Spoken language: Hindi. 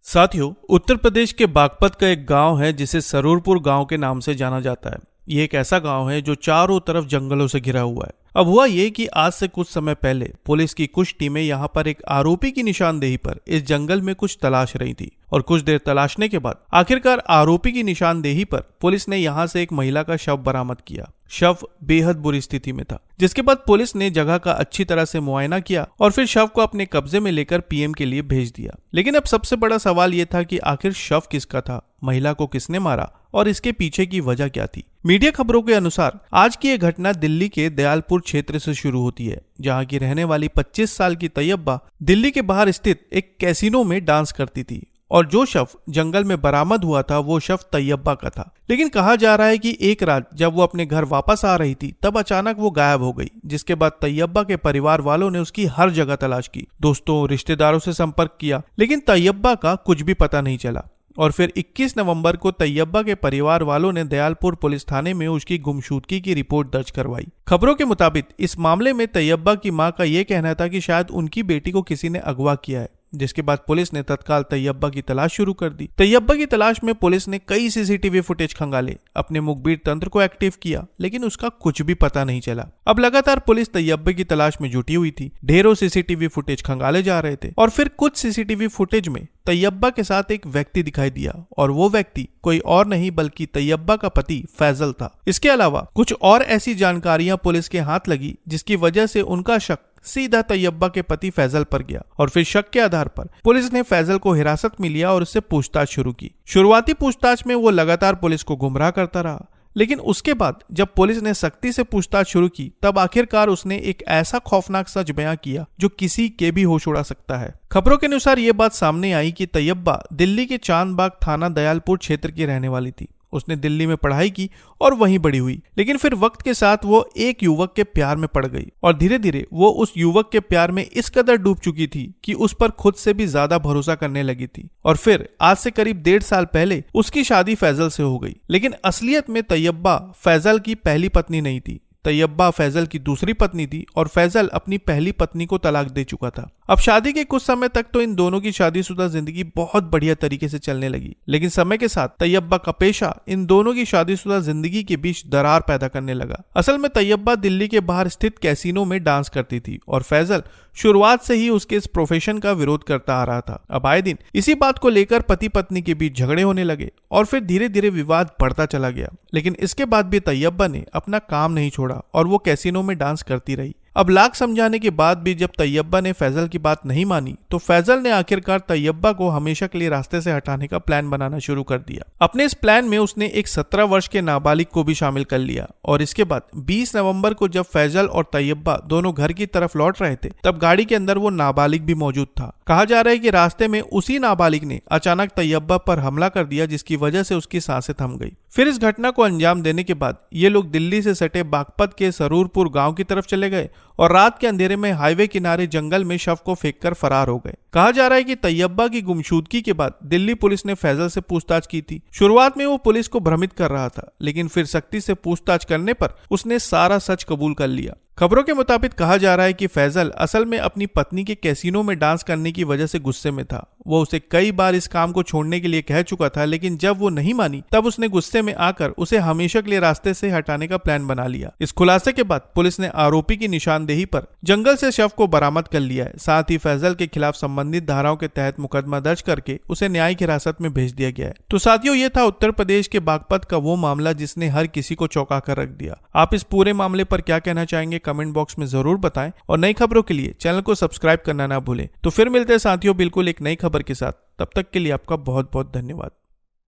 साथियों, उत्तर प्रदेश के बागपत का एक गांव है जिसे सरूरपुर गांव के नाम से जाना जाता है। ये एक ऐसा गांव है जो चारों तरफ जंगलों से घिरा हुआ है। अब हुआ ये कि आज से कुछ समय पहले पुलिस की कुछ टीमें यहाँ पर एक आरोपी की निशानदेही पर इस जंगल में कुछ तलाश रही थी और कुछ देर तलाशने के बाद आखिरकार आरोपी की निशानदेही पर पुलिस ने यहाँ से एक महिला का शव बरामद किया। शव बेहद बुरी स्थिति में था, जिसके बाद पुलिस ने जगह का अच्छी तरह से मुआयना किया और फिर शव को अपने कब्जे में लेकर पीएम के लिए भेज दिया। लेकिन अब सबसे बड़ा सवाल ये था कि आखिर शव किसका था, महिला को किसने मारा और इसके पीछे की वजह क्या थी। मीडिया खबरों के अनुसार आज की यह घटना दिल्ली के दयालपुर क्षेत्र से शुरू होती है, जहां की रहने वाली 25 साल की तैयबा दिल्ली के बाहर स्थित एक कैसीनो में डांस करती थी और जो शव जंगल में बरामद हुआ था वो शव तैयबा का था। लेकिन कहा जा रहा है कि एक रात जब वो अपने घर वापस आ रही थी तब अचानक वो गायब हो गई, जिसके बाद तैयबा के परिवार वालों ने उसकी हर जगह तलाश की, दोस्तों रिश्तेदारों से संपर्क किया, लेकिन तैयबा का कुछ भी पता नहीं चला। और फिर 21 नवंबर को तैयबा के परिवार वालों ने दयालपुर पुलिस थाने में उसकी गुमशुदगी की रिपोर्ट दर्ज करवाई। खबरों के मुताबिक इस मामले में तैयबा की मां का यह कहना था कि शायद उनकी बेटी को किसी ने अगवा किया है, जिसके बाद पुलिस ने तत्काल तैयबा की तलाश शुरू कर दी। तैयबा की तलाश में पुलिस ने कई सीसीटीवी फुटेज खंगाले, अपने मुखबिर तंत्र को एक्टिव किया, लेकिन उसका कुछ भी पता नहीं चला। अब लगातार पुलिस तैयबा की तलाश में जुटी हुई थी। ढेरों सीसीटीवी फुटेज खंगाले जा रहे थे और फिर कुछ सीसीटीवी फुटेज में तैयबा के साथ एक व्यक्ति दिखाई दिया और वो व्यक्ति कोई और नहीं बल्कि तैयबा का पति फैजल था। इसके अलावा कुछ और ऐसी जानकारियां पुलिस के हाथ लगी जिसकी वजह से उनका शक सीधा तैयबा के पति फैजल पर गया और फिर शक के आधार पर पुलिस ने फैजल को हिरासत में लिया और उससे पूछताछ शुरू की। शुरुआती पूछताछ में वो लगातार पुलिस को गुमराह करता रहा, लेकिन उसके बाद जब पुलिस ने सख्ती से पूछताछ शुरू की तब आखिरकार उसने एक ऐसा खौफनाक सच बयां किया जो किसी के भी होश उड़ा सकता है। खबरों के अनुसार ये बात सामने आई कि तैयबा दिल्ली के चांदबाग थाना दयालपुर क्षेत्र की रहने वाली थी। उसने दिल्ली में पढ़ाई की और वहीं बड़ी हुई, लेकिन फिर वक्त के साथ वो एक युवक के प्यार में पड़ गई और धीरे धीरे वो उस युवक के प्यार में इस कदर डूब चुकी थी कि उस पर खुद से भी ज्यादा भरोसा करने लगी थी। और फिर आज से करीब 1.5 साल पहले उसकी शादी फैजल से हो गई। लेकिन असलियत में तैयबा फैजल की पहली पत्नी नहीं थी। तैयबा फैजल की दूसरी पत्नी थी और फैजल अपनी पहली पत्नी को तलाक दे चुका था। अब शादी के कुछ समय तक तो इन दोनों की शादीशुदा जिंदगी बहुत बढ़िया तरीके से चलने लगी, लेकिन समय के साथ तैयबा का पेशा इन दोनों की शादीशुदा जिंदगी के बीच दरार पैदा करने लगा। असल में तैयबा दिल्ली के बाहर स्थित कैसीनो में डांस करती थी और फैजल शुरुआत से ही उसके इस प्रोफेशन का विरोध करता आ रहा था। अब आए दिन इसी बात को लेकर पति पत्नी के बीच झगड़े होने लगे और फिर धीरे धीरे विवाद बढ़ता चला गया। लेकिन इसके बाद भी तैयबा ने अपना काम नहीं छोड़ा और वो कैसीनो में डांस करती रही। अब लाख समझाने के बाद भी जब तैयबा ने फैजल की बात नहीं मानी तो फैजल ने आखिरकार तैयबा को हमेशा के लिए रास्ते से हटाने का प्लान बनाना शुरू कर दिया। अपने इस प्लान में उसने एक 17 वर्ष के नाबालिग को भी शामिल कर लिया और इसके बाद 20 नवंबर को जब फैजल और तैयबा दोनों घर की तरफ लौट रहे थे तब गाड़ी के अंदर वो नाबालिग भी मौजूद था। कहा जा रहा है कि रास्ते में उसी नाबालिग ने अचानक तैयबा पर हमला कर दिया, जिसकी वजह से उसकी सांसें थम गई। फिर इस घटना को अंजाम देने के बाद ये लोग दिल्ली से सटे बागपत के सरूरपुर गांव की तरफ चले गए और रात के अंधेरे में हाईवे किनारे जंगल में शव को फेंककर फरार हो गए। कहा जा रहा है कि तैयबा की गुमशुदगी के बाद दिल्ली पुलिस ने फैजल से पूछताछ की थी। शुरुआत में वो पुलिस को भ्रमित कर रहा था, लेकिन फिर सख्ती से पूछताछ करने पर उसने सारा सच कबूल कर लिया। खबरों के मुताबिक कहा जा रहा है कि फैजल असल में अपनी पत्नी के कैसीनो में डांस करने की वजह से गुस्से में था। वो उसे कई बार इस काम को छोड़ने के लिए कह चुका था, लेकिन जब वो नहीं मानी तब उसने गुस्से में आकर उसे हमेशा के लिए रास्ते से हटाने का प्लान बना लिया। इस खुलासे के बाद पुलिस ने आरोपी की निशानदेही पर जंगल से शव को बरामद कर लिया है। साथ ही फैजल के खिलाफ संबंधित धाराओं के तहत मुकदमा दर्ज करके उसे न्यायिक हिरासत में भेज दिया गया है। तो साथियों, ये था उत्तर प्रदेश के बागपत का वो मामला जिसने हर किसी को चौंका कर रख दिया। आप इस पूरे मामले पर क्या कहना चाहेंगे कमेंट बॉक्स में जरूर बताएं और नई खबरों के लिए चैनल को सब्सक्राइब करना ना भूलें। तो फिर मिलते हैं साथियों बिल्कुल एक नई खबर के साथ। तब तक के लिए आपका बहुत बहुत धन्यवाद।